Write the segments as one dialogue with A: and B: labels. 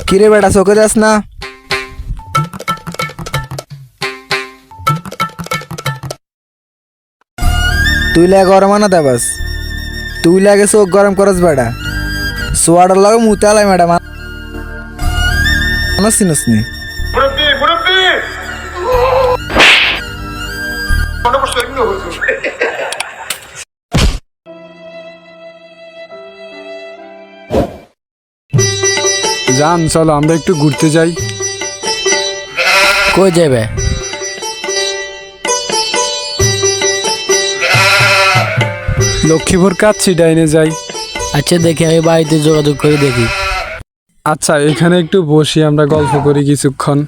A: কিরে বেটা চোখে যাস না? তুই লাগে গরম আনা দেবাস, তুই লাগে চোখ গরম করস বেটা। সোয়াটার লাগে মুতালাই ম্যাডাম চিনস নি?
B: জান চলো আমরা একটু ঘুরতে যাই।
C: কই যাবে?
B: লক্ষ্মীপুর কাচ্ছি ডাইনে যাই।
C: আচ্ছা দেখি, আমি বাড়িতে যোগাযোগ করে দেখি।
B: আচ্ছা এখানে একটু বসি, আমরা গল্প করি কিছুক্ষণ।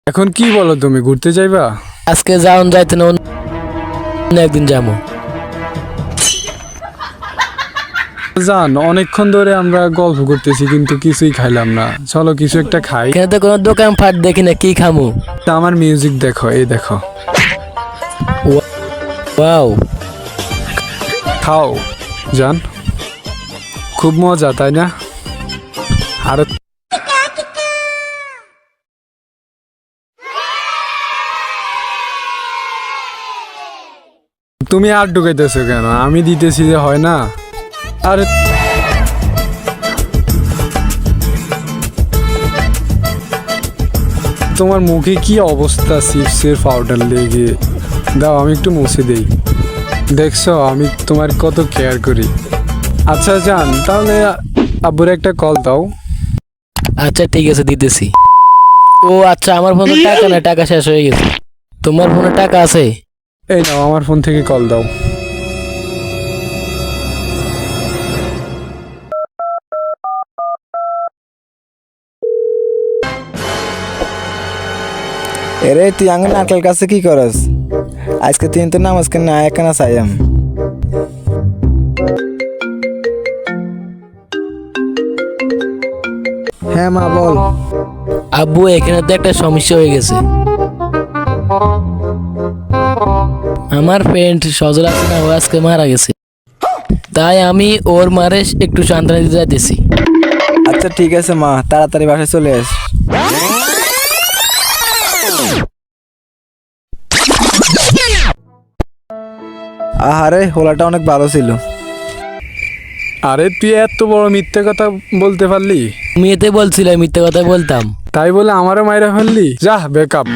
B: এখন কি বলো, তুমি ঘুরতে যাইবা?
C: আজকে যাওন যাইতে না, অন্য একদিন যাবো।
B: জান অনেকক্ষণ ধরে আমরা গল্প করতেছি কিন্তু কিছুই খাইলাম না, চলো কিছু একটা খাই।
C: এখানে তো কোনো দোকান ফাট দেখি না, কি খামু?
B: তা আমার মিউজিক দেখো, এই দেখো।
C: ওয়াও,
B: খাও জান, খুব মজা তাই না? আর তুমি আর ঢুকাইতেছো কেন? আমি দিতেছি যে হয় না। আরে তোমার মুখে কি অবস্থা, চিপসের পাউডার লেগে। দাও আমি একটু মুছে দেই। দেখছো আমি তোমার কত কেয়ার করি। আচ্ছা জান, তাহলে আব্বুর একটা কল দাও।
C: আচ্ছা ঠিক আছে, দিতেছি। ও আচ্ছা, আমার ফোনে টাকা না, টাকা শেষ হয়ে গেছে। তোমার ফোনে টাকা আছে?
B: এই নাও, আমার ফোন থেকে কল দাও।
A: এরে তুই আঙ্গ নারকেল কাছে কি করস? আজকে তুই তো নামাজ কেন একখানা চাইয়াম। হ্যাঁ মা বল।
C: আব্বু, এখানে তো একটা সমস্যা হয়ে গেছে। আমার ফ্রেন্ড সজল আছে না, ও আজকে মারা গেছে। তাই আমি ওর মারে একটু সান্ত্বনা দিতে যাইতেছি।
A: আচ্ছা ঠিক আছে মা, তাড়াতাড়ি বাসায় চলে আস। আহারে হোলাটা অনেক ভালো ছিল।
B: আরে তুই এত বড় মিথ্যে কথা বলতে পারলি?
C: তুমি এতে বলছিলে মিথ্যে কথা বলতাম।
B: তাই বলে আমারও মাইরা ফেললি? যা বেকআপ।